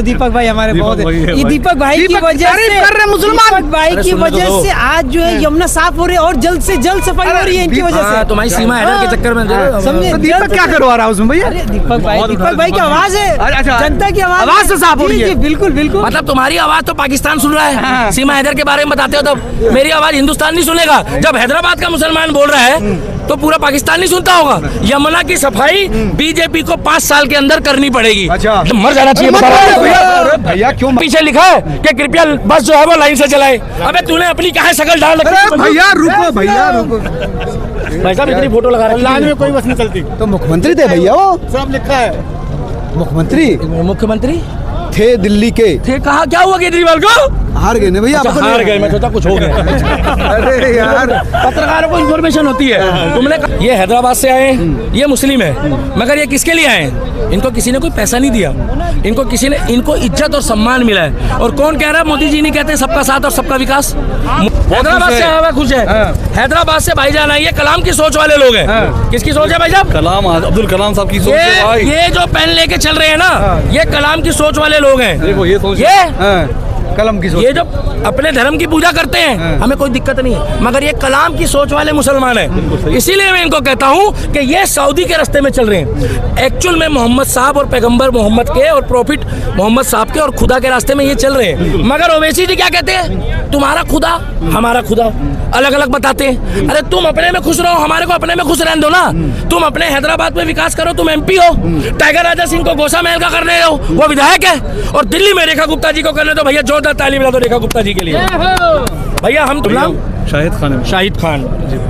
दीपक भाई हमारे बहुत है। ये दीपक भाई की वजह से कर रहे मुसलमान, दीपक भाई की वजह से आज जो है यमुना साफ हो रही है और जल्द से जल्द सफाई हो रही है इनकी वजह से। तुम्हारी सीमा हैडर के चक्कर में समझे? दीपक क्या करवा रहा है उसमें भैया? अरे दीपक भाई की आवाज है, जनता की आवाज से साफ हो रही है। बिल्कुल बिल्कुल। मतलब तुम्हारी आवाज तो पाकिस्तान सुन रहा है, सीमा हैदर के बारे में बताते हो तो मेरी आवाज हिंदुस्तान नहीं सुनेगा। जब हैदराबाद का मुसलमान बोल रहा है तो पूरा पाकिस्तान नहीं सुनता होगा। यमुना की सफाई बीजेपी को 5 साल के अंदर करनी पड़ेगी। अच्छा, मर जाना चाहिए भैया। क्यों पीछे लिखा है कि कृपया बस जो है वो लाइन से चलाए। अबे तूने अपनी कहाँ शकल डाल रखी? भैया रुको, भैया रुको। भाई साहब इतनी फोटो लगा रही लाइन में कोई बस नहीं चलती। तो मुख्यमंत्री थे भैया, वो सब लिखा है मुख्यमंत्री थे दिल्ली के। थे कहा? क्या हुआ केजरीवाल को? हार गए ना भैया। हार गए, मैं सोचा कुछ हो गया। अरे यार, पत्रकारों को इन्फॉर्मेशन होती है। तुमने ये हैदराबाद से आए, ये मुस्लिम है, मगर ये किसके लिए आए? इनको किसी ने कोई पैसा नहीं दिया, इनको किसी ने, इनको इज्जत और सम्मान मिला है। और कौन कह रहा है? मोदी जी नहीं कहते सबका साथ और सबका विकास। हैदराबाद से आया हुआ खुश है। हैदराबाद से भाईजान आए, ये कलाम की सोच वाले लोग हैं। किसकी सोच है भाई साहब? कलाम, अब्दुल कलाम साहब की सोच है भाई। ये जो पेन लेके चल रहे हैं ना, ये कलाम की सोच वाले लोग हैं। देखो ये सोच, कलम की सोच। ये जो अपने धर्म की पूजा करते हैं, हमें कोई दिक्कत नहीं है, मगर ये कलाम की सोच वाले मुसलमान हैं। इसीलिए मैं इनको कहता हूँ कि ये सऊदी के रास्ते में चल रहे हैं। एक्चुअल में मोहम्मद साहब और पैगंबर मोहम्मद के और प्रॉफिट मोहम्मद साहब के और खुदा के रास्ते में ये चल रहे हैं। मगर ओवैसी जी क्या कहते हैं? तुम्हारा खुदा हमारा खुदा, अलग अलग बताते हैं। अरे तुम अपने में खुश रहो, हमारे को अपने में खुश रहने दो ना। तुम अपने हैदराबाद में विकास करो, तुम MP हो। टाइगर राजा सिंह को गोसा महल का करने दो, वो विधायक है। और दिल्ली में रेखा गुप्ता जी को करने दो। भैया जोरदार ताली बजा दो रेखा गुप्ता जी के लिए। भैया हम नाम शाहिद खान है। शाहिद खान।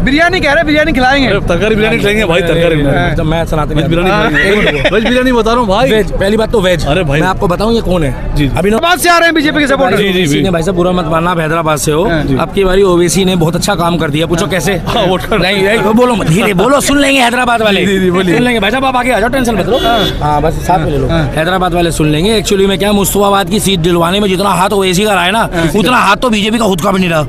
बिरयानी कह रहे, बिरयानी खिलाएंगे। तरकारी बिरयानी खिलाएंगे भाई, तरकारी जब मैं सुनाते वेज बिरयानी बता रहा हूँ भाई। वेज, पहली बात तो वेज। अरे भाई मैं आपको बताऊं ये कौन है? जी, अभी हैदराबाद से आ रहे हैं बीजेपी के सपोर्टर। जी भाई साहब बुरा मत मानना, आप हैदराबाद से हो। अब की बारी ओवैसी ने बहुत अच्छा काम कर दिया। पूछो कैसे? नहीं बोलो मत, धीरे बोलो, सुन लेंगे हैदराबाद वाले, सुन लेंगे। भाई साहब आप आगे आ जाओ, टेंशन मत लो। हाँ बस साथ में ले लो, हैदराबाद वाले सुन लेंगे। एक्चुअली में क्या, मुस्तफाबाद की सीट दिलवाने में जितना हाथ ओवैसी का रहा है ना, उतना हाथ तो बीजेपी का खुद का भी नहीं रहा।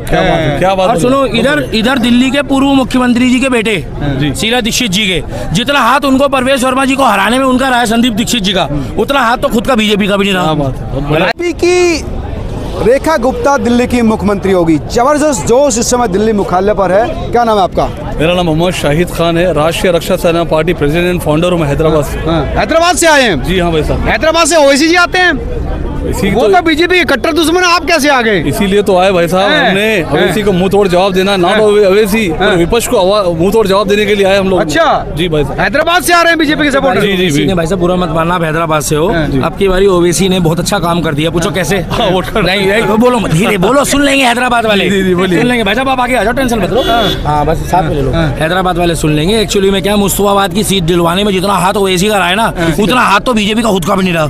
क्या बात। और सुनो, इधर दिल्ली के पूर्व मुख्यमंत्री जी के बेटे शीला दीक्षित जी के जितना हाथ उनको परवेश वर्मा जी को हराने में उनका रहा है, संदीप दीक्षित जी का, उतना हाथ तो खुद का बीजेपी का भी नहीं रहा। बीजेपी की रेखा गुप्ता दिल्ली की मुख्यमंत्री होगी। जबरदस्त जोश इस समय दिल्ली मुख्यालय पर है। क्या नाम है आपका? मेरा नाम मोहम्मद शाहिद खान है, राष्ट्रीय रक्षा सेना पार्टी प्रेसिडेंट फाउंडर हूँ मैं हैदराबाद से। हैदराबाद से आए हैं? जी हाँ भाई साहब। हैदराबाद से ओवैसी जी आते हैं? वो तो बीजेपी के कट्टर दुश्मन है, आप कैसे आ गए? इसीलिए तो आए भाई साहब, हमने अवैसी को मुंह तोड़ जवाब देना, ना तो अवैसी विपक्ष को मुंह तोड़ जवाब देने के लिए आए हम लोग। अच्छा जी भाई साहब, हैदराबाद से आ रहे हैं बीजेपी के सपोर्टर। जी भाई साहब बुरा मत मानना, आप हैदराबाद से हो। अब की बारी ओवैसी ने बहुत अच्छा काम कर दिया। पूछो कैसे? नहीं बोलो मत, धीरे बोलो, सुन लेंगे हैदराबाद वाले, सुन लेंगे। भाई साहब आप आगे आ जाओ, टेंशन मत लो। हाँ बस साथ में ले लो, हैदराबाद वाले सुन लेंगे। एक्चुअली में क्या, मुस्तफाबाद की सीट दिलवाने में जितना हाथ ओवैसी का रहा है ना, उतना हाथ तो बीजेपी का खुद का भी नहीं रहा।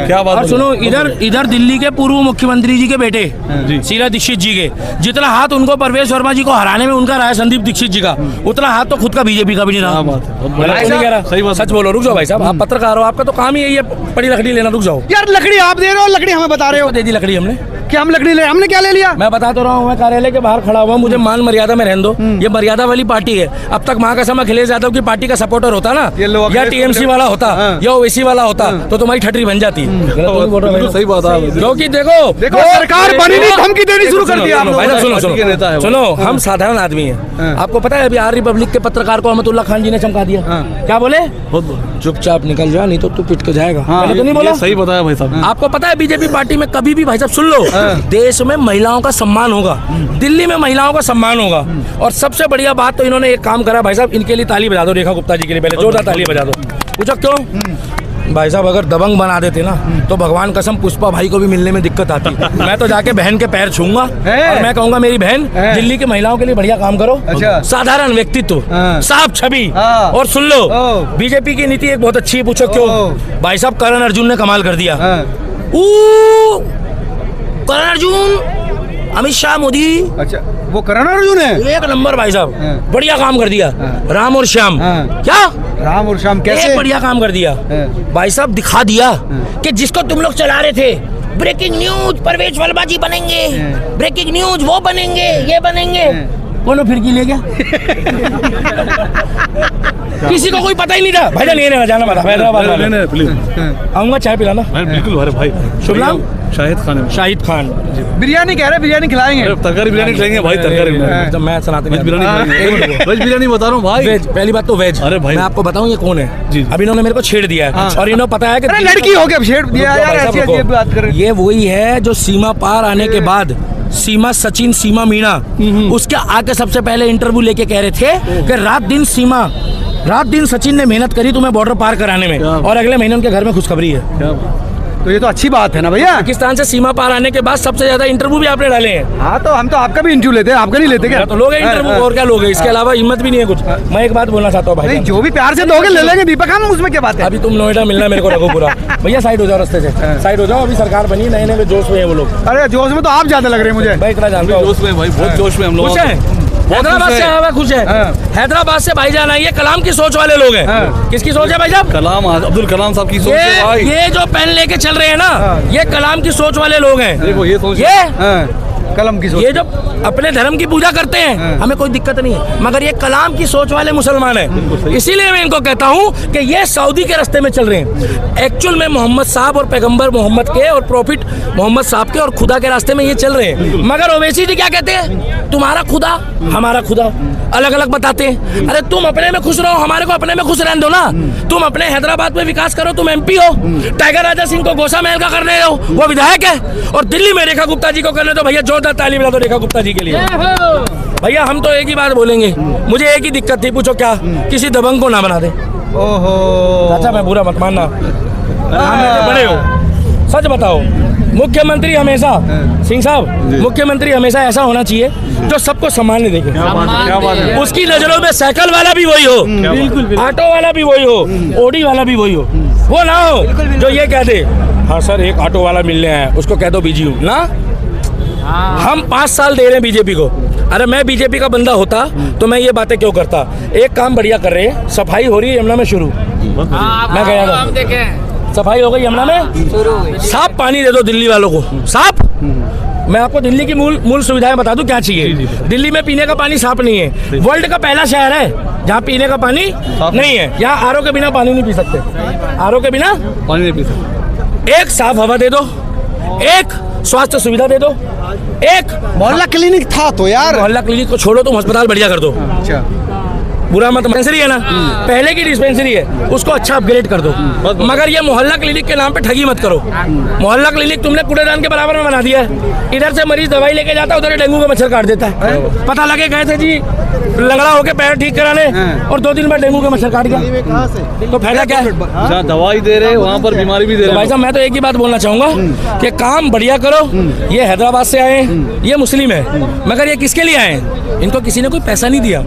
क्या बात। और सुनो, इधर दिल्ली के पूर्व मुख्यमंत्री जी के बेटे शीला दीक्षित जी के जितना हाथ उनको परवेश वर्मा जी को हराने में उनका रहा है, संदीप दीक्षित जी का, उतना हाथ तो खुद का बीजेपी का भी नहीं रहा। सही बात, सच बोलो। रुक जाओ भाई साहब, आप पत्रकार हो, आपका तो काम ही यही है बड़ी लकड़ी लेना। रुक जाओ यार, लकड़ी आप दे रहे हो, लकड़ी हमें बता रहे हो। दे दी लकड़ी हमने। क्या हम लकड़ी ले? हमने क्या ले लिया? मैं बता तो रहा हूँ, मैं कार्यालय के बाहर खड़ा हुआ, मुझे मान मर्यादा में रहने दो। ये मर्यादा वाली पार्टी है। अब तक महाकसम अखिलेश यादव की पार्टी का सपोर्टर होता ना, या TMC वाला होता, या ओवैसी वाला होता, तो तुम्हारी ठटरी बन जाती। सही बात है, क्योंकि देखो सरकार बनी नहीं, धमकी देनी शुरू कर दिया। सुनो, हम साधारण आदमी हैं। आपको पता है अभी आर रिपब्लिक के पत्रकार को अहमदुल्ला खान जी ने चमका दिया। क्या बोले? चुपचाप निकल जा, नहीं तो तू पिट के जाएगा। तो नहीं बोला? सही बताया भाई साहब। आपको पता है बीजेपी पार्टी में कभी भी, भाई साहब सुन लो, देश में महिलाओं का सम्मान होगा, दिल्ली में महिलाओं का सम्मान होगा। और सबसे बढ़िया बात तो इन्होंने एक काम करा भाई साहब, इनके लिए ताली बजा दो, रेखा गुप्ता जी के लिए पहले जोरदार ताली बजा दो। पूछो क्यों? भाई साहब अगर दबंग बना देते ना, तो भगवान कसम पुष्पा भाई को भी मिलने में दिक्कत आती। मैं तो जाके बहन के पैर छूंगा और मैं कहूंगा मेरी बहन दिल्ली की महिलाओं के लिए बढ़िया काम करो। अच्छा। साधारण व्यक्तित्व, साफ छवि। और सुन लो, बीजेपी की नीति एक बहुत अच्छी है। पूछो क्यों? भाई साहब करण अर्जुन ने कमाल कर दिया। करण अर्जुन, अमित शाह, मोदी। अच्छा, वो करण अर्जुन है? एक नंबर भाई साहब, बढ़िया काम कर दिया। राम और श्याम। क्या राम और श्याम कैसे? बढ़िया काम कर दिया भाई साहब, दिखा दिया कि जिसको तुम लोग चला रहे थे, ब्रेकिंग न्यूज परवेश वर्मा जी बनेंगे, ब्रेकिंग न्यूज वो बनेंगे, ये बनेंगे। कौन फिरकी ले गया? किसी को कोई पता ही नहीं था। भाईजान ये नहीं जाना, हैदराबाद वाले प्लीज आऊंगा, चाय पिलाना। बिल्कुल अरे भाई शुभ नाम? शाहिद खान। शाहिद खान। बिरयानी कह रहे, बिरयानी खिलाएंगे। तरकारी बिरयानी खिलाएंगे भाई, तरकारी बिरयानी। जब मैं सुनाते वेज बिरयानी, वेज बिरयानी बता रहा हूँ भाई। वेज, पहली बात तो वेज। अरे भाई मैं आपको बताऊं ये कौन है? जी। अब इन्होंने मेरे को छेड़ दिया है और इन्होंने पता है कि अरे लड़की हो गया, छेड़ दिया यार, भाई साहब ऐसी रुको। बात कर रहे हैं। ये वही है जो सीमा पार आने के बाद सीमा सचिन, सीमा मीणा, उसके आके सबसे पहले इंटरव्यू लेके कह रहे थे कि रात दिन सचिन ने मेहनत करी तुम्हें बॉर्डर पार कराने में, और अगले महीने उनके घर में खुशखबरी है। तो ये तो अच्छी बात है ना भैया। पाकिस्तान से सीमा पार आने के बाद सबसे ज्यादा इंटरव्यू भी आपने डाले हैं। हाँ तो हम तो आपका भी इंटरव्यू लेते हैं, आपका नहीं लेते क्या? तो लोग इंटरव्यू और क्या लोग हैं, इसके अलावा हिम्मत भी नहीं है कुछ। मैं एक बात बोलना चाहता हूँ भाई, नहीं जो भी प्यार से दोगे ले लेंगे दीपक हम, उसमें क्या बात है? अभी तुम नोएडा मिलना मेरे को रघुपुरा। भैया साइड हो जाओ, रास्ते से साइड हो जाओ। अभी सरकार बनी, नए नए जोश में है वो लोग। अरे जोश में तो आप ज्यादा लग रहे हैं मुझे। भाई इतना जानता हूँ, जोश में भाई, बहुत जोश में हम लोग खुश है। हैदराबाद से आया हुआ खुश है। हैदराबाद से भाईजान आए, ये कलाम की सोच वाले लोग हैं। किसकी सोच है भाई साहब? कलाम, अब्दुल कलाम साहब की सोच है भाई। ये जो पेन लेके चल रहे हैं ना, ये कलाम की सोच वाले लोग हैं। देखो ये सोच, कलम की सोच। ये जो अपने धर्म की पूजा करते हैं, हमें कोई दिक्कत नहीं है, मगर ये कलाम की सोच वाले मुसलमान हैं। इसीलिए मैं इनको कहता हूँ कि ये सऊदी के रास्ते में चल रहे हैं। एक्चुअल में मोहम्मद साहब और पैगंबर मोहम्मद के और प्रॉफिट मोहम्मद साहब के और खुदा के रास्ते में ये चल रहे हैं। मगर ओवैसी जी क्या कहते हैं? तुम्हारा खुदा हमारा खुदा अलग अलग बताते हैं। अरे तुम अपने में खुश रहो, हमारे को अपने में खुश रहने दो ना। तुम अपने हैदराबाद में विकास करो, तुम MP हो। टाइगर राजा सिंह को गोसा महल का करने दो, वो विधायक है। और दिल्ली में रेखा गुप्ता जी को करने दो। भैया जोरदार ताली बजा दो रेखा गुप्ता जी के लिए। भैया हम तो एक ही बात बोलेंगे, मुझे एक ही दिक्कत थी, पूछो क्या? किसी दबंग को ना बना दे। ओहो अच्छा मैं बुरा मत मानना, बड़े हो, सच बताओ। मुख्यमंत्री हमेशा, सिंह साहब, मुख्यमंत्री हमेशा ऐसा होना चाहिए जो सबको सम्मान देखे। क्या बात है। उसकी नजरों में साइकिल वाला भी वही हो, बिल्कुल ऑटो वाला भी वही हो, ओडी वाला भी वही हो। वो ना हो जो ये कह दे, हाँ सर एक ऑटो वाला मिलने आया, उसको कह दो बीजी हूँ ना। हम 5 साल दे रहे हैं बीजेपी को। अरे मैं बीजेपी का बंदा होता तो मैं ये बातें क्यों करता? एक काम बढ़िया कर रहे हैं, सफाई हो रही है यमुना में शुरू। मैं गया था, सफाई हो गई यमुना में, साफ पानी दे दो दिल्ली वालों को, साफ। मैं आपको दिल्ली की मूल सुविधाएं बता दूं क्या चाहिए। दिल्ली में पीने का पानी साफ नहीं है। वर्ल्ड का पहला शहर है जहाँ पीने का पानी नहीं है। यहाँ RO के बिना पानी नहीं पी सकते, RO के बिना पानी नहीं पी सकते। एक साफ हवा दे दो, एक स्वास्थ्य सुविधा दे दो, एक मोहल्ला क्लिनिक था तो यार। मोहल्ला क्लिनिक को छोड़ो, तुम अस्पताल बढ़िया कर दो। अच्छा बुरा मत, डिस्पेंसरी है ना, पहले की डिस्पेंसरी है, उसको अच्छा अपग्रेड कर दो। मगर ये मोहल्ला क्लिनिक के नाम पे ठगी मत करो। मोहल्ला क्लिनिक तुमने कूड़ेदान के बराबर में बना दिया है। इधर से मरीज दवाई लेके जाता है, उधर डेंगू का मच्छर काट देता है। पता लगे गए थे जी लंगड़ा होके पैर ठीक कराने, और 2 दिन बाद डेंगू का मच्छर काट गया, तो फायदा क्या है? जहाँ दवाई दे रहे वहाँ पर बीमारी भी दे रहे। भाई साहब मैं तो एक ही बात बोलना चाहूंगा कि काम बढ़िया करो। ये हैदराबाद से आए, ये मुस्लिम है, मगर ये किसके लिए आए? इनको किसी ने कोई पैसा नहीं दिया,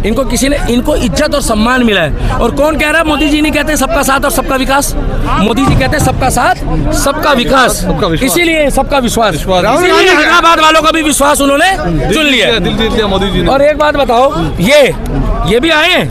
इनको किसी ने, इनको इज्जत और सम्मान मिला है। और कौन कह रहा है? मोदी जी नहीं कहते सबका साथ और सबका विकास। मोदी जी कहते हैं सबका साथ सबका विकास, इसीलिए सबका विश्वास। इसीलिए हैदराबाद वालों का भी विश्वास उन्होंने चुन लिया, दिल जीत लिया मोदी जी ने। और एक बात बताओ, ये भी आए हैं।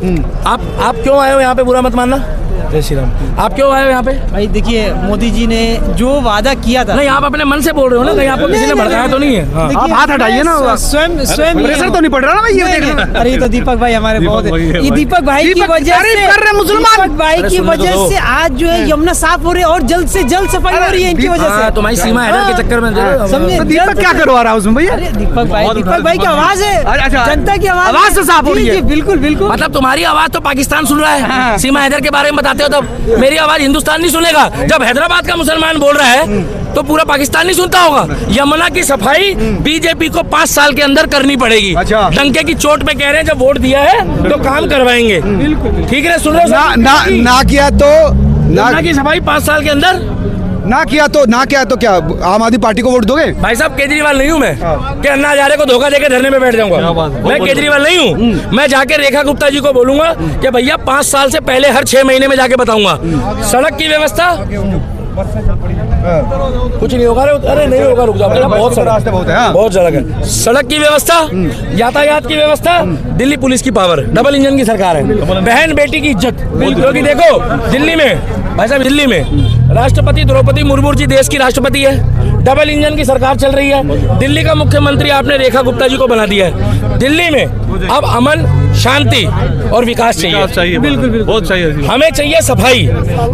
आप क्यों आए हो यहाँ पे? बुरा मत मानना। जय श्री राम। आप क्यों आए हो यहाँ पे? भाई देखिए, मोदी जी ने जो वादा किया था, नहीं आप अपने मन से बोल रहे हो ना, कहीं आपको किसी ने भड़काया तो नहीं है? हाँ। आप हाथ हटाइए ना, स्वयं प्रेशर तो नहीं पड़ रहा ना भाई ये देखना। अरे ये तो दीपक भाई हमारे बहुत भाई है ये दीपक भाई की वजह से कर रहे मुसलमान। दीपक भाई की वजह से आज जो है यमुना साफ हो रही है और जल्द से जल्द सफाई हो रही है इनकी वजह से। तुम्हारी सीमा है के चक्कर में समझे? तो दीपक क्या करवा रहा है उसमें भैया? अरे दीपक भाई की आवाज है, अच्छा, जनता की आवाज से साफ हो रही है। बिल्कुल बिल्कुल। मतलब तुम्हारी आवाज तो पाकिस्तान सुन रहा है। सीमा हैदर के बारे में बताते हो तब मेरी आवाज हिंदुस्तान नहीं सुनेगा। जब हैदराबाद का मुसलमान बोल रहा है तो पूरा पाकिस्तान नहीं सुनता होगा। यमुना की सफाई बीजेपी को 5 साल के अंदर करनी पड़ेगी। अच्छा। डंके की चोट पे कह रहे हैं, जब वोट दिया है तो काम करवाएंगे। ठीक है, सुन रहे हो? ना किया तो यमुना की सफाई 5 साल के अंदर ना किया तो क्या आम आदमी पार्टी को वोट दोगे? भाई साहब केजरीवाल नहीं हूँ मैं कि अन्ना हजारे को धोखा देके धरने में बैठ जाऊंगा। मैं केजरीवाल नहीं हूँ। मैं जाके रेखा गुप्ता जी को बोलूंगा कि भैया 5 साल से पहले हर 6 महीने में जाके बताऊंगा सड़क की व्यवस्था कुछ नहीं होगा। अरे नहीं होगा, रुक जाओ भैया, बहुत रास्ते बहुत है। बहुत सड़क है। सड़क की व्यवस्था, यातायात की व्यवस्था, दिल्ली पुलिस की पावर, डबल इंजन की सरकार है। बहन बेटी की इज्जत, क्योंकि देखो दिल्ली में भाई साहब, दिल्ली में राष्ट्रपति द्रौपदी मुर्मू जी देश की राष्ट्रपति है। डबल इंजन की सरकार चल रही है। दिल्ली का मुख्यमंत्री आपने रेखा गुप्ता जी को बना दिया है। दिल्ली में अब अमन, शांति और विकास चाहिए। बिल्कुल बहुत चाहिए। हमें चाहिए सफाई।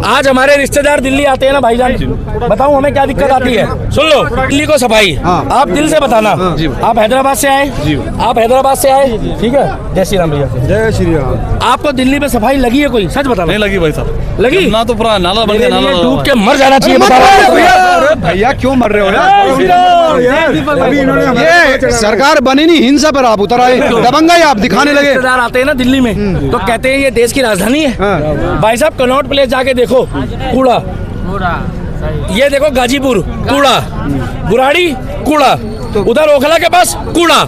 आज हमारे रिश्तेदार दिल्ली आते हैं ना भाईजान, बताऊं हमें क्या दिक्कत आती है? सुन लो, दिल्ली को सफाई। आप दिल से बताना। आप हैदराबाद से आए, आप हैदराबाद से आए, ठीक है? जय श्री राम भैया। जय श्री राम। आपको दिल्ली में सफाई लगी है कोई? सच बताना। नहीं लगी भाई साहब, लगी ना तो पूरा नाला बन गया, नाला डूब के मर जाना चाहिए। भैया क्यों मर रहे हो यार? ये सरकार बनी नहीं, हिंसा पर आप उतर आए, दबंगाई आप दिखाने लगे। रिश्तेदार आते हैं ना दिल्ली में तो कहते हैं ये देश की राजधानी है। भाई साहब कनॉट प्लेस जाके देखो, कूड़ा। ये देखो गाजीपुर, कूड़ा। बुराड़ी, कूड़ा। उधर ओखला के पास कूड़ा।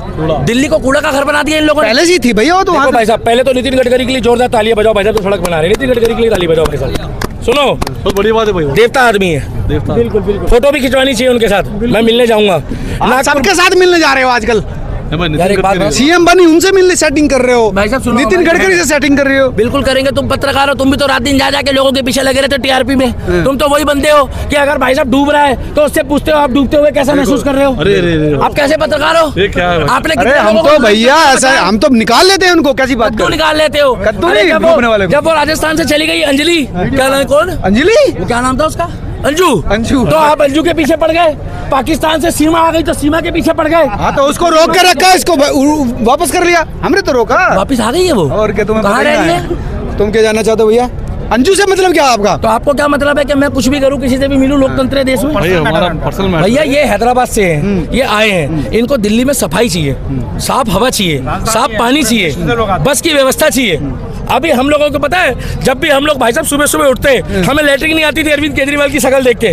दिल्ली को कूड़ा का घर बना दिया इन लोगों ने। पहले से थी भैया वो तो देखो वहाँ भाई साहब, पहले तो नितिन गडकरी के लिए जोरदार तालियां बजाओ भाई साहब, तो सड़क बना रहे हैं। नितिन गडकरी के लिए ताली बजाओ भाई साहब। सुनो, बहुत बड़ी बात है भाई, देवता आदमी है। देवता। बिल्कुल। फोटो भी खिंचवानी चाहिए उनके साथ। मैं मिलने जाऊंगा। सबके साथ मिलने जा रहे हो आजकल। यार एक बात सीएम बनी, उनसे मिलने सेटिंग कर रहे हो। भाई साहब सुनो, नितिन गडकरी से सेटिंग कर रहे हो। बिल्कुल करेंगे। तुम पत्रकार हो, तुम भी तो रात दिन जा जाके लोगों के पीछे लगे रहते हो टीआरपी में। तुम तो वही बंदे हो कि अगर भाई साहब डूब रहा है तो उससे पूछते हो आप डूबते हुए कैसा महसूस कर रहे हो? अरे आप कैसे पत्रकार हो? ये क्या है? आपने अरे हम तो भैया ऐसा हम तो निकाल लेते हैं उनको, कैसी बात क्यों निकाल लेते हो? कद्दू अरे नहीं डूबने वाले को। जब वो राजस्थान से चली गई अंजलि, क्या नाम, कौन? अंजलि, वो क्या नाम था उसका? अंजू। अंजू। तो आप अंजू के पीछे पड़ गए। पाकिस्तान से सीमा आ गई तो सीमा के पीछे पड़ गए। हाँ तो उसको रोक के रखा, इसको वापस कर लिया, हमने तो रोका। वापिस आ गई है वो। और क्या तुम्हें कहाँ पता ही रह ना रही है? है? तुम क्या जानना चाहते हो भैया? अंजू से मतलब क्या आपका? तो आपको क्या मतलब है कि मैं कुछ भी करूं, किसी से भी मिलूं लोकतंत्र है देश में? भाई हमारा पर्सनल मैटर। भैया ये हैदराबाद से हैं, ये आए हैं। इनको दिल्ली में सफाई चाहिए, साफ हवा चाहिए, साफ पानी चाहिए, बस की व्यवस्था चाहिए। अभी हम लोगों को पता है, जब भी हम लोग भाई साहब सुबह सुबह उठते हमें लेटरिन नहीं आती थी अरविंद केजरीवाल की शक्ल देख के।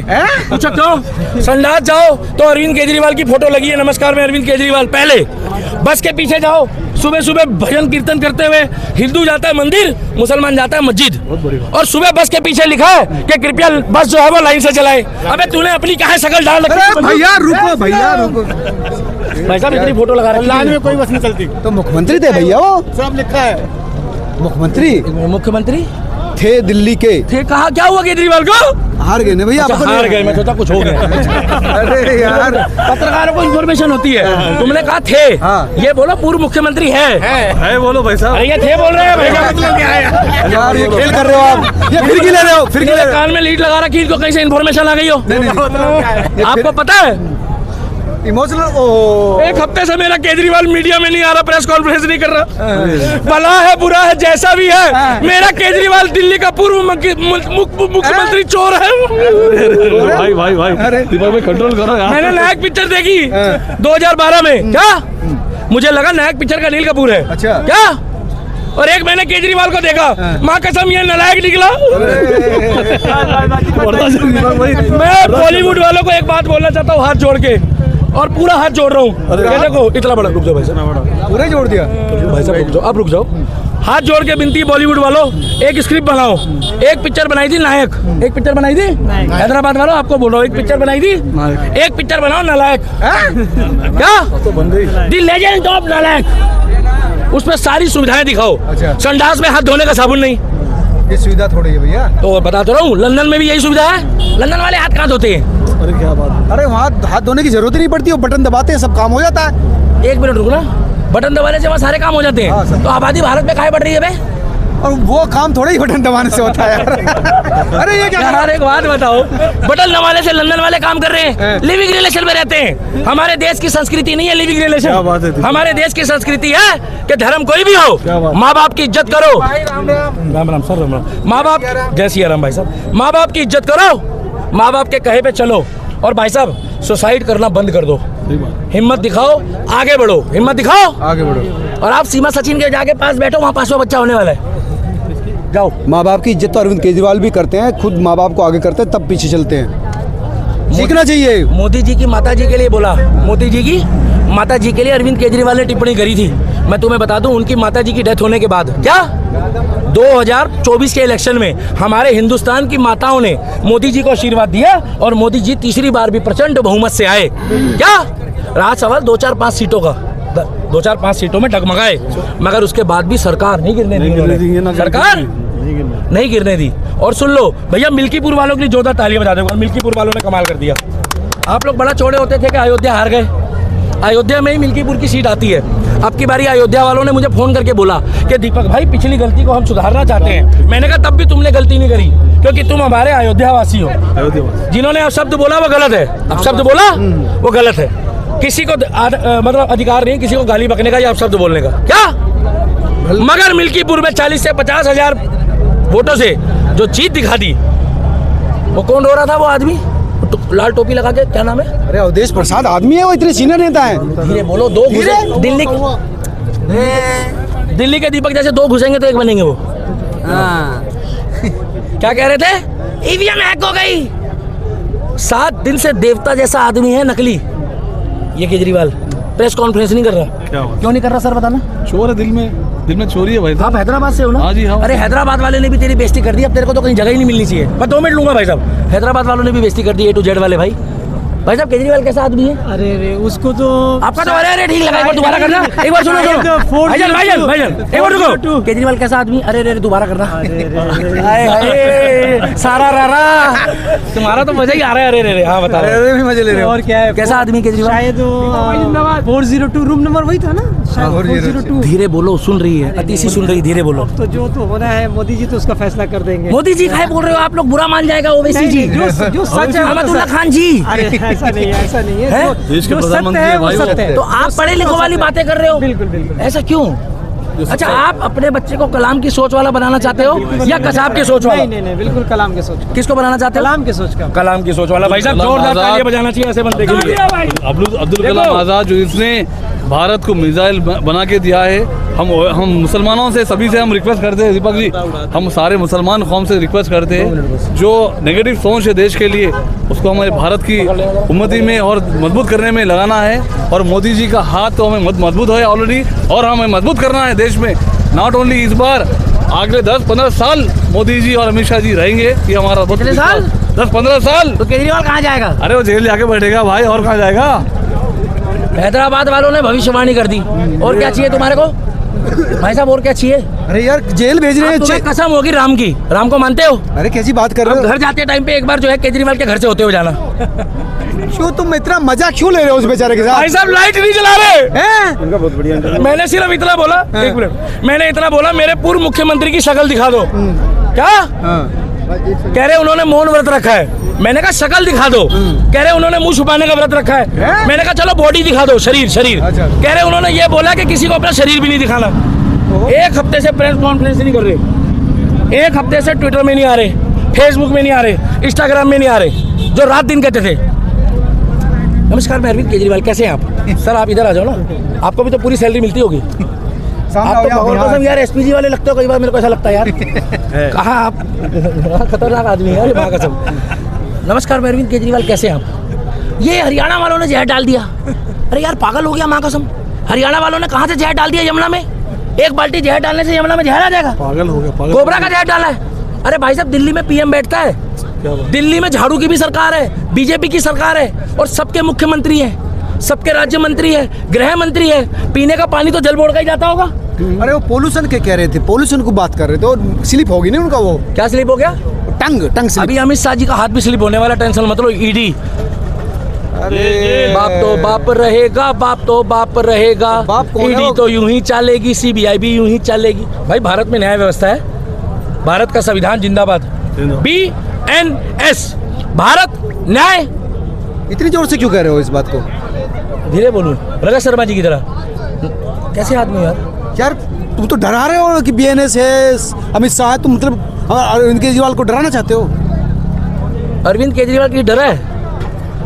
अच्छा क्यों? संडास जाओ तो अरविंद केजरीवाल की फोटो लगी है, नमस्कार मैं अरविंद केजरीवाल। पहले बस के पीछे जाओ, सुबह सुबह भजन कीर्तन करते हुए हिंदू जाता है मंदिर, मुसलमान जाता है मस्जिद, और सुबह बस के पीछे लिखा है कि कृपया बस जो है वो लाइन से चलाए। अबे तूने अपनी कहाँ शक्ल डाल रखी? भैया रुको, भैया रुको। भाई साहब इतनी फोटो लगा रखी है। में कोई बस नहीं चलती, तो मुख्यमंत्री थे भैया वो, सब लिखा है। मुख्यमंत्री थे दिल्ली के। थे, कहा क्या हुआ केजरीवाल को? हार गए ना भैया। अच्छा, हार गए, मैं सोचा कुछ हो गया। अरे यार, पत्रकारों को इन्फॉर्मेशन होती है। तुमने कहा थे, ये बोलो पूर्व मुख्यमंत्री है बोलो भाई साहब। अरे ये थे बोल रहे हैं भाई साहब, मतलब क्या है यार ये खेल कर रहे हो आप, ये फिर ले रहे हो, फिर ले रहे हो। कान में लीड लगा रखी, इनको कहीं से इन्फॉर्मेशन आ गई हो? आपको पता है इमोशनल। एक हफ्ते से मेरा केजरीवाल मीडिया में नहीं आ रहा, प्रेस कॉन्फ्रेंस नहीं कर रहा। भला है बुरा है जैसा भी है, मेरा केजरीवाल दिल्ली का पूर्व मुख्यमंत्री चोर है। भाई भाई भाई, दिमाग में कंट्रोल करो यार। मैंने नायक पिक्चर देखी 2012 में। क्या मुझे लगा नायक पिक्चर का अनिल कपूर है। अच्छा। क्या? और एक मैंने केजरीवाल को देखा, माँ कसम ये नालायक निकला। मैं बॉलीवुड वालों को एक बात बोलना चाहता हूँ हाथ जोड़ के, और पूरा हाथ जोड़ रहा हूँ। देखो इतना बड़ा, रुक जाओ भाई साहब, पूरे जोड़ दिया भाई साहब रुक जाओ, अब रुक जाओ। हाथ जोड़ के विनती बॉलीवुड वालों, एक स्क्रिप्ट बनाओ। एक पिक्चर बनाई थी नायक, एक पिक्चर बनाई थी हैदराबाद वालों, आपको बोल रहा हूँ, एक पिक्चर बनाई थी, एक पिक्चर बनाओ नालायक। क्या? दी लेजेंड ऑफ नालायक। उसमें सारी सुविधाएं दिखाओ। अच्छा। संडास में हाथ धोने का साबुन नहीं, ये सुविधा थोड़ी है भैया। तो बता तो रहा हूँ, लंदन में भी यही सुविधा है। लंदन वाले हाथ कहाँ धोते हैं? अरे क्या बात। अरे वहाँ हाथ धोने की जरूरत ही नहीं पड़ती, वो बटन दबाते हैं सब काम हो जाता है। एक मिनट रुको ना, बटन दबाने से वहाँ सारे काम हो जाते हाँ, हैं। सर। तो आबादी भारत में काहे बढ़ रही है बे? और वो काम थोड़ा ही बटन दबाने से होता है यार। अरे ये क्या यार एक बात बताओ, बटन दबाने से लंदन वाले काम कर रहे हैं, लिविंग रिलेशन में रहते हैं। हमारे देश की संस्कृति नहीं है लिविंग क्या बात है? रिलेशन। हमारे देश की संस्कृति है कि धर्म कोई भी हो, माँ बाप की इज्जत करो। राम राम सर, राम राम। माँ बाप, जय सिया राम भाई साहब। माँ बाप की इज्जत करो, माँ बाप के कहे पे चलो। और भाई साहब सुसाइड करना बंद कर दो, हिम्मत दिखाओ, आगे बढ़ो, हिम्मत दिखाओ, आगे बढ़ो। और आप सीमा सचिन के जाके पास बैठो, वहाँ 5वां बच्चा होने वाला है। जाओ। माँ बाप की इज्जत तो अरविंद केजरीवाल भी करते हैं, खुद माँ बाप को आगे करते हैं, तब पीछे चलते हैं। सीखना चाहिए। मोदी जी की माता जी के लिए बोला, मोदी जी की माता जी के लिए अरविंद केजरीवाल ने टिप्पणी करी थी। मैं तुम्हें बता दूं, उनकी माता जी की डेथ होने के बाद क्या 2024 के इलेक्शन में हमारे हिंदुस्तान की माताओं ने मोदी जी को आशीर्वाद दिया, और मोदी जी तीसरी बार भी प्रचंड बहुमत से आए। क्या रहा सवाल 2-4-5 सीटों का, 2-4-5 सीटों में डगमगाए, मगर उसके बाद भी सरकार नहीं गिरने दी उन्होंने। सरकार नहीं गिरने दी। और सुन लो भैया, मिल्कीपुर वालों के लिए जोरदार तालियां बजा दो। मिल्कीपुर वालों ने कमाल कर दिया। आप लोग बड़ा चौड़े होते थे कि अयोध्या हार गए। अयोध्या में ही मिल्कीपुर की सीट आती है। अब की बारी अयोध्या वालों ने मुझे फोन करके बोला कि दीपक भाई, पिछली गलती को हम सुधारना चाहते हैं। मैंने कहा तब भी तुमने गलती नहीं करी, क्योंकि तुम हमारे अयोध्या वासी हो। जिन्होंने अब शब्द बोला वो गलत है। अब शब्द बोला वो गलत है। किसी को मतलब अधिकार नहीं किसी को गाली बकने का या शब्द बोलने का, क्या? मगर मिल्कीपुर में 40 से 50 हजार वोटों से जो जीत दिखा दी, वो कौन रो रहा था? वो आदमी लाल टोपी लगा के, क्या नाम है? अरे अवधेश प्रसाद आदमी है वो, इतने सीनियर नेता है। धीरे बोलो। दो दिल्ली के दीपक जैसे दो घुसेंगे तो एक बनेंगे वो। क्या कह रहे थे? ईवीएम हैक हो गई। 7 दिन से देवता जैसा आदमी है, नकली। ये केजरीवाल प्रेस कॉन्फ्रेंस नहीं कर रहा। क्यों नहीं कर रहा सर, बताना। चोर है, दिल में चोरी है भाई साहब। आप हैदराबाद से हो ना? हाँ जी, हाँ। अरे हैदराबाद वाले ने भी तेरी बेइज्जती कर दी। अब तेरे को तो कहीं जगह ही नहीं मिलनी चाहिए। मैं 2 मिनट लूंगा भाई साहब। हैदराबाद वालों ने भी बेइज्जती कर दी, A to Z वाले भाई। भाई साहब केजरीवाल कैसा आदमी है? अरे उसको तो आपका तो अरे ठीक लगा। एक बार दोबारा करना। एक बार सुनो भाईजान एक बार रुको। केजरीवाल कैसा आदमी? अरे दोबारा करना। हाय हाय सारा रारा, तुम्हारा तो मजा ही आ रहा है। अरे हाँ बता रहे भी मजे ले रहे हो। और क्या है? कैसा आदमी केजरीवाल? शायद 402 रूम नंबर वही था ना, शायद 402। धीरे बोलो, सुन रही है अतिशी, सुन रही, धीरे बोलो। तो जो तो होना है मोदी जी तो उसका फैसला कर देंगे। मोदी जी खाए बोल रहे हो आप लोग? बुरा मान जाएगा ओवैसी जी। जो सच है अहमदुल्ला खान जी। अरे ऐसा नहीं है, ऐसा नहीं है। हैं? देश के जो सत्य प्रधानमंत्री है है वो भाई वो। सत्य है। तो आप पढ़े लिखो वाली बातें कर रहे हो? बिल्कुल बिल्कुल। ऐसा क्यों? अच्छा, आप अपने बच्चे को कलाम की सोच वाला बनाना चाहते हो या कसाब की सोच वाला? नहीं, बिल्कुल कलाम के सोच। किसको बनाना चाहते हो? कलाम के सोच का। कलाम की सोच वाला। भाई साहब कलाम जोरदार आजाद। तालियां बजाना चाहिए ऐसे बंदे के लिए। अब्दुल कलाम आजाद, जो इसने भारत को मिसाइल बना के दिया है। हम मुसलमानों से, सभी से हम रिक्वेस्ट करते हैं दीपक जी, हम सारे मुसलमान कौम से रिक्वेस्ट करते हैं, जो नेगेटिव सोच है देश के लिए, उसको हमारे भारत की उन्नति में और मजबूत करने में लगाना है। और मोदी जी का हाथ तो हमें मजबूत है ऑलरेडी, और हमें मजबूत करना है देश में। नॉट ओनली इस बार, अगले 10-15 साल मोदी जी और अमित शाह जी रहेंगे। ये हमारा कितने साल? 10-15 साल। तो केजरीवाल कहाँ जाएगा? अरे वो जेल जाके बैठेगा भाई, और कहाँ जाएगा? हैदराबाद वालों ने भविष्यवाणी कर दी। और क्या चाहिए तुम्हारे को भाई साहब? और क्या चाहिए? अरे यार जेल भेज रहे तुम्हें हैं। कसम होगी राम की। राम को मानते हो? अरे कैसी बात कर रहे अब हो? घर जाते टाइम पे एक बार जो है केजरीवाल के घर से होते हुए जाना। क्यों तुम इतना मजाक क्यों ले रहे हो उस बेचारे के साथ? भाई साहब लाइट नहीं जला रहे हैं? उनका बहुत बढ़िया। मैंने सिर्फ इतना बोला, एक मिनट, मैंने इतना बोला, मेरे पूर्व मुख्यमंत्री की शक्ल दिखा दो। क्या कह रहे? उन्होंने मौन व्रत रखा है। मैंने कहा शक्ल दिखा दो। कह रहे उन्होंने मुंह छुपाने का व्रत रखा है। मैंने कहा चलो बॉडी दिखा दो, शरीर। कह रहे उन्होंने ये बोला कि किसी को अपना शरीर भी नहीं दिखाना। 1 हफ्ते से प्रेस कॉन्फ्रेंस नहीं कर रहे, 1 हफ्ते से ट्विटर में नहीं आ रहे, फेसबुक में नहीं आ रहे, इंस्टाग्राम में नहीं आ रहे, जो रात दिन कहते थे। नमस्कार, मैं अरविंद केजरीवाल, कैसे हैं आप? सर आप इधर आ जाओ ना, आपको भी तो पूरी सैलरी मिलती होगी। आप तो भगवान कसम यार एसपीजी वाले लगते हो कई बार, मेरे को ऐसा लगता है यार। कहाँ आप? खतरनाक आदमी है माँ कसम। नमस्कार, मैं अरविंद केजरीवाल, कैसे हैं आप? ये हरियाणा वालों ने जहर डाल दिया। अरे यार पागल हो गया माँ कसम। हरियाणा वालों ने कहाँ से जहर डाल दिया यमुना में? 1 बाल्टी जहर डालने से यमुना में जहर आ जाएगा? पागल हो गया, पागल। कोबरा का जहर डाला है। अरे भाई साहब दिल्ली में पीएम बैठता है, दिल्ली में झाड़ू की भी सरकार है, बीजेपी की सरकार है, और सबके मुख्यमंत्री हैं, सबके राज्य मंत्री है, गृह मंत्री है। पीने का पानी तो जल बोर्ड का ही जाता होगा। अरे वो पोल्यूशन के कह रहे थे, पोल्यूशन को बात कर रहे थे, और स्लिप होगी नहीं उनका। वो क्या स्लिप हो गया? Tongue slip. अभी अमित शाह जी का हाथ भी स्लिप होने वाला, टेंशन मत लो। ईडी बाप तो बाप रहेगा, बाप तो बाप रहेगा, बाप कौन है? ईडी तो यूं ही चलेगी, सीबीआई भी यूं ही चलेगी। भाई भारत में न्याय व्यवस्था है, भारत का संविधान जिंदाबाद। BNS, भारत न्याय। इतनी जोर से क्यों कह रहे हो इस बात को? धीरे बोलूं, रजत शर्मा जी की तरह। कैसे आदमी यार? यार तुम तो डरा रहे हो कि BNS है, अमित शाह है, तुम मतलब अरविंद केजरीवाल को डराना चाहते हो? अरविंद केजरीवाल की डर है?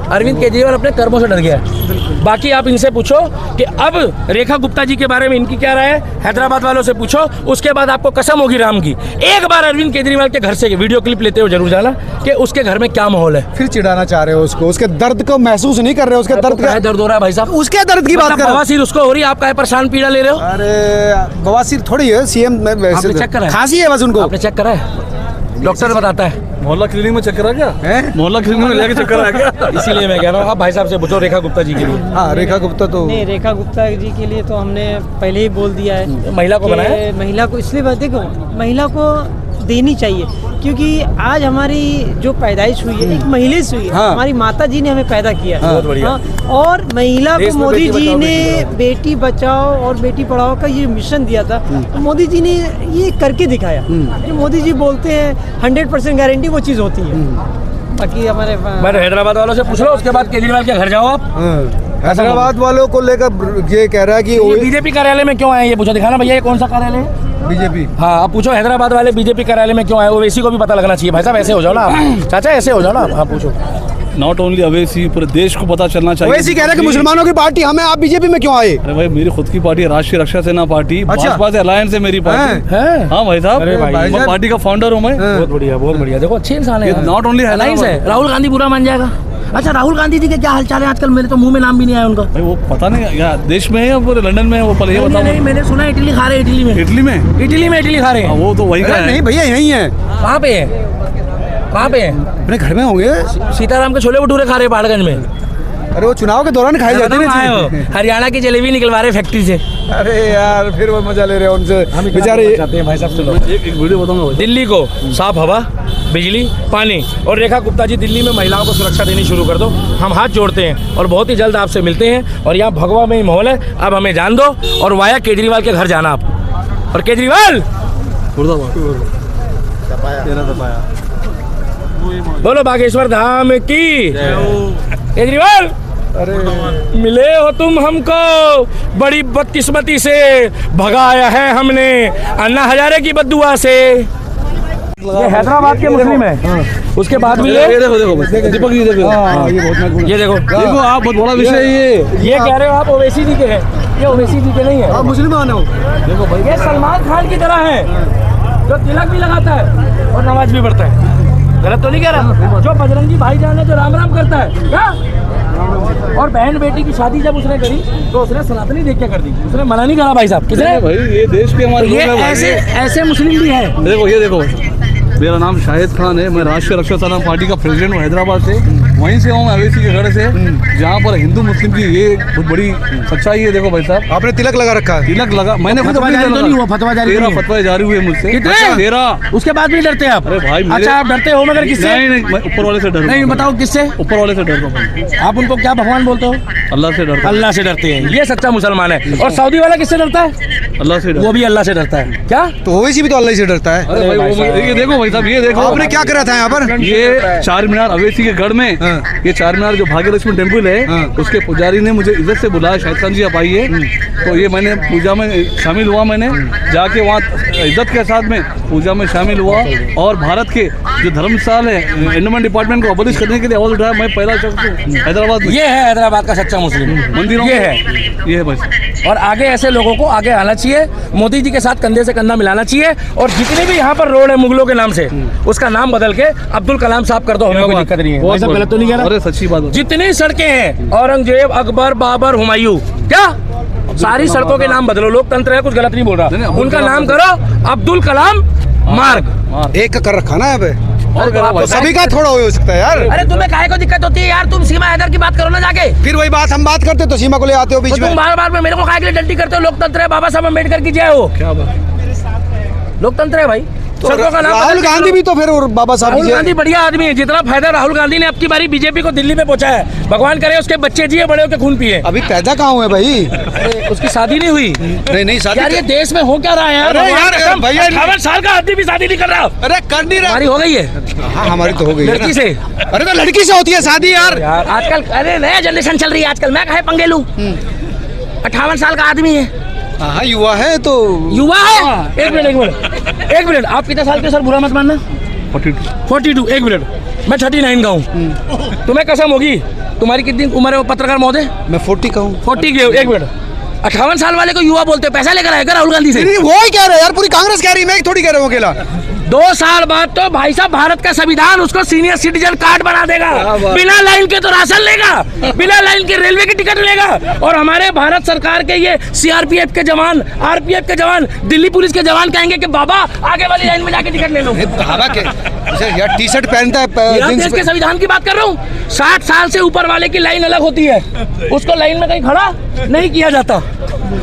अरविंद केजरीवाल अपने कर्मों से डर गया है। बाकी आप इनसे पूछो कि अब रेखा गुप्ता जी के बारे में इनकी क्या राय है, हैदराबाद वालों से पूछो। उसके बाद आपको कसम होगी राम की, एक बार अरविंद केजरीवाल के घर से वीडियो क्लिप लेते हो जरूर जाना कि उसके घर में क्या माहौल है। फिर चिढ़ाना चाह रहे हो उसको, उसके दर्द को महसूस नहीं कर रहे हो? उसके दर्द का दर्द हो रहा है भाई साहब, उसके दर्द की बात कर रहे हो? बवासीर उसको हो रही है, आप काहे परेशान पीड़ा ले रहे हो? अरे बवासीर थोड़ी है, CM में आपने चेक करा है? खांसी है बस उनको। आपने चेक करा है? डॉक्टर बताता है। मोहल्ला क्लिनिक में चक्कर आ गया? मोहल्ला क्लिनिक में लेके चक्कर आ गया। इसीलिए मैं कह रहा हूँ, आप भाई साहब से पूछो रेखा गुप्ता जी के लिए। हाँ रेखा गुप्ता तो नहीं, रेखा गुप्ता जी के लिए तो हमने पहले ही बोल दिया है। महिला को बनाया? महिला को इसलिए देखो, महिला को देनी चाहिए, क्योंकि आज हमारी जो पैदाइश हुई है एक महिला से हुई है। हाँ। हमारी माता जी ने हमें पैदा किया है। बहुत बढ़िया। हाँ, और महिला देश को में मोदी बेटी जी बचाओ, ने बेटी बचाओ और बेटी पढ़ाओ का ये मिशन दिया था, तो मोदी जी ने ये करके दिखाया। जो मोदी जी बोलते हैं 100% गारंटी वो चीज़ होती है। बाकी हमारे मैंने हैदराबाद वालों से पूछ लो, उसके बाद केजरीवाल के घर जाओ आप। हैदराबाद वालों को लेकर ये कह रहा है कि ये बीजेपी कार्यालय में क्यों आए ये पूछो, दिखाना भैया ये कौन सा कार्यालय है। बीजेपी, हाँ आप पूछो हैदराबाद वाले बीजेपी कार्यालय में क्यों आए, ओवैसी को भी पता लगना चाहिए। भाई साहब ऐसे हो जाओ ना आप। चाचा ऐसे हो जाओ ना आप पूछो। नॉट ओनली अवैसी, पूरे देश को पता चलना चाहिए। वैसे कह रहे हैं कि मुसलमानों की पार्टी हमें, आप बीजेपी में क्यों आए? अरे भाई मेरी खुद की पार्टी है, राष्ट्रीय रक्षा सेना पार्टी। अच्छा। भाजपा से अलायंस है मेरी पार्टी। हैं? हाँ भाई साहब, अरे भाई, मैं पार्टी का फाउंडर हूँ मैं। बहुत बढ़िया बहुत बढ़िया। देखो अच्छे इंसान है। नॉट ओनली अलायंस है। राहुल गांधी बुरा मान जाएगा। अच्छा राहुल गांधी जी के क्या हालचाल है आजकल, मेरे तो मुंह में नाम भी नहीं आया उनका। भाई वो पता नहीं या देश में है या पूरे लंदन में है, वो पहले ये नहीं, बताओ। नहीं, मैंने सुना इडली खा रहे हैं इटली में। इटली में इटली खा रहे हाँ, हैं। वो तो वही का अरे है। नहीं भैया यही है, कहाँ पे है, कहाँ पे है? अपने घर में होंगे। सीताराम के छोले भटूरे खा रहे हैं पहाड़गंज में। अरे वो चुनाव के दौरान खाए जाते आए हो, हैं। हरियाणा की जलेबी निकलवा रहे फैक्ट्री से। अरे यार फिर वो मजा ले रहे हैं उनसे बेचारे। भाई साहब सुनो, एक वीडियो बताऊंगा भाई। दिल्ली को साफ हवा, बिजली, पानी और रेखा गुप्ता जी दिल्ली में महिलाओं को सुरक्षा देनी शुरू कर दो। हम हाथ जोड़ते हैं और बहुत ही जल्द आपसे मिलते हैं। और यहाँ भगवा में ही माहौल है, अब हमें जान दो और वाया केजरीवाल के घर जाना आप। और केजरीवाल बोलो बागेश्वर धाम की। केजरीवाल मिले हो तुम हमको बड़ी बदकिस्मती से, भगाया है हमने अन्ना हजारे की बद्दुआ से। ये हैदराबाद के मुस्लिम है। उसके बाद भी ये देखो दीपक जी देखो, ये देखो देखो आप बहुत बड़ा विषय है ये कह रहे हो आप ओवैसी जी के हैं, ये ओवैसी जी के नहीं है। आप मुसलमान हो। देखो भाई ये सलमान खान की तरह है, जो तिलक भी लगाता है और नमाज भी पढ़ता है। गलत तो नहीं कह रहा? जो बजरंगी भाईजान है, जो राम राम करता है क्या? और बहन बेटी की शादी जब उसने करी तो उसने सनातनी देख के कर दी, उसने मना नहीं करा भाई साहब। किसने? भाई ये देश के हमारे ये लोग हैं भाई। ऐसे मुस्लिम भी हैं। देखो ये देखो, मेरा नाम शाहिद खान है, मैं राष्ट्रीय रक्षा सेना पार्टी का प्रेसिडेंट हूँ हैदराबाद से। वहीं से हूँ मैं अवैसी के घर से, जहाँ पर हिंदू मुस्लिम की ये बहुत बड़ी सच्चाई है। देखो भाई साहब आपने तिलक लगा रखा है। तिलक लगा, मैंने खुद फतवा अपने जारी तो नहीं हुआ, लगा। फतवा जारी तो 13 नहीं है। फतवा जारी हुए मुझसे। कितने? 13। उसके बाद भी डरते हैं आप? अरे भाई मेरे- अच्छा आप डरते हो मगर किससे? नहीं मैं ऊपर वाले से डरता नहीं हूँ। बताओ किससे? ऊपर वाले से डरता हूँ, आप उनको क्या भगवान बोलते हो? अल्लाह से डरता हूँ। अल्लाह से डरते हैं, ये सच्चा मुसलमान है। और सऊदी वाला किससे डरता है? अल्लाह से वो भी अल्लाह से डरता है। क्या? तो ओवैसी भी तो अल्लाह से डरता है। अरे भाई ये देखो भाई साहब, ये देखो आपने क्या करा था यहाँ पर? ये चार मीनार अवैसी के गढ़ में, ये चार मीनार जो भाग्यलक्ष्मी टेम्पल है, उसके पुजारी ने मुझे इज्जत से बुलाया, शाहिद खान जी आप आइए। तो ये मैंने पूजा में शामिल हुआ, मैंने जाके वहाँ इज्जत के साथ में पूजा में शामिल हुआ। और भारत के जो धर्मस्थल है, एनवायरमेंट डिपार्टमेंट को अबलिश करने के लिए आवाज उठाया, मैं पहला शख्स हूँ हैदराबाद में। ये है हैदराबाद का सच्चा मुस्लिम। मंदिरों ये में- है। ये है बस। और आगे ऐसे लोगों को आगे आना चाहिए, मोदी जी के साथ कंधे से कंधा मिलाना चाहिए। और जितने भी यहाँ पर रोड है मुगलों के नाम से, उसका नाम बदल के अब्दुल कलाम साहब कर दो, हमें कोई दिक्कत नहीं है। बहुत भाई साहब, गलत तो नहीं कह रहा? अरे सच्ची बात है। जितनी सड़कें हैं, औरंगजेब, अकबर, बाबर, हुमायूं, क्या सारी सड़कों के नाम बदलो। लोकतंत्र है, कुछ गलत नहीं बोल नहीं, रहा। अब्दुल उनका कलाम नाम करो अब्दुल कलाम मार्ग। एक का कर रखा ना यहाँ पे, और करो भाई। तो सभी का थोड़ा हो सकता है यार। अरे तुम्हें काहे को दिक्कत होती है यार? तुम सीमा हैदर की बात करो ना जाके। फिर वही बात हम बात करते तो सीमा को ले आते हो बीच तो तुम में। बार बार मेरे को काहे के लिए डंडी करते हो? लोकतंत्र है, बाबा साहब अम्बेडकर की जय हो। क्या बात? लोकतंत्र है भाई। तो सड़कों का नाम राहुल बदल के गांधी करो। भी तो फिर और बाबा साहब राहुल की गांधी बढ़िया आदमी है। जितना फायदा राहुल गांधी ने अब की बारी बीजेपी को दिल्ली में पहुंचाया है, भगवान करे उसके बच्चे जिए, बड़े होकर खून पिए। अभी पैदा कहाँ हुए भाई? अरे, उसकी शादी नहीं हुई। नहीं शादी यार ये देश में हो क्या रहा है यार? अरे यार, भैया 58 साल का आदमी भी शादी नहीं कर रहा। अरे कर नहीं रहा। हमारी हो गई है हाँ हमारी तो हो गई है लड़की ना। से। अरे तो लड़की से होती है शादी यार। यार आजकल अरे नया जनरेशन चल रही है आजकल। मैं काहे पंगे लूं? 58 साल का आदमी है, हाँ युवा है तो। युवा है। एक मिनट आप कितने साल के? सर बुरा मत मानना। 42। एक मिनट, मैं 39 का हूँ। तुम्हें कसम होगी, तुम्हारी कितनी उम्र है वो पत्रकार महोदय? मैं 40 का हूँ। 40 के हो। एक मिनट, 58 साल वाले को युवा बोलते हो? पैसा लेकर आएगा राहुल गांधी से? नहीं वो ही कह रहे हैं यार, पूरी कांग्रेस कह रही है, मैं थोड़ी कह रहा हूँ अकेला। 2 साल बाद तो भाई साहब भारत का संविधान उसको सीनियर सिटीजन कार्ड बना देगा। बिना लाइन के तो राशन लेगा, बिना लाइन के रेलवे की टिकट लेगा। और हमारे भारत सरकार के ये सीआरपीएफ के जवान, आरपीएफ के जवान, दिल्ली पुलिस के जवान कहेंगे कि बाबा आगे वाली लाइन में जाके टिकट ले लो। यार टी शर्ट पहनता है यार देश के संविधान की बात कर रहा हूँ। 60 साल से ऊपर वाले की लाइन अलग होती है, उसको लाइन में कहीं खड़ा नहीं किया जाता।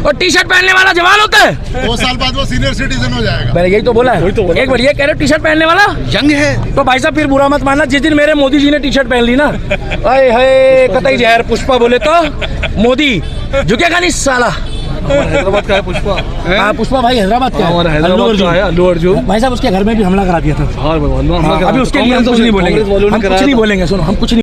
और टी शर्ट पहनने वाला जवान होता है? 2 साल बाद वो सीनियर सिटीजन हो जाएगा। मैंने यही तो बोला है। एक बार ये कह रहे हो टी शर्ट पहनने वाला यंग है। तो भाई साहब फिर बुरा मत मानना, जिस दिन मेरे मोदी जी ने टी शर्ट पहन ली ना, अरे है कतई जहर पुष्पा बोले तो मोदी झुकेगा नहीं साला। हैदराबाद का है पुष्पा। हाँ पुष्पा भाई हैदराबाद का हमारा है, हैदराबाद का है अल्लू अर्जुन। भाई साहब उसके घर में भी हमला करा दिया था। हाँ, अभी उसके लिए हम कुछ नहीं बोलेंगे, हम कुछ नहीं बोलेंगे, सुनो हम कुछ नहीं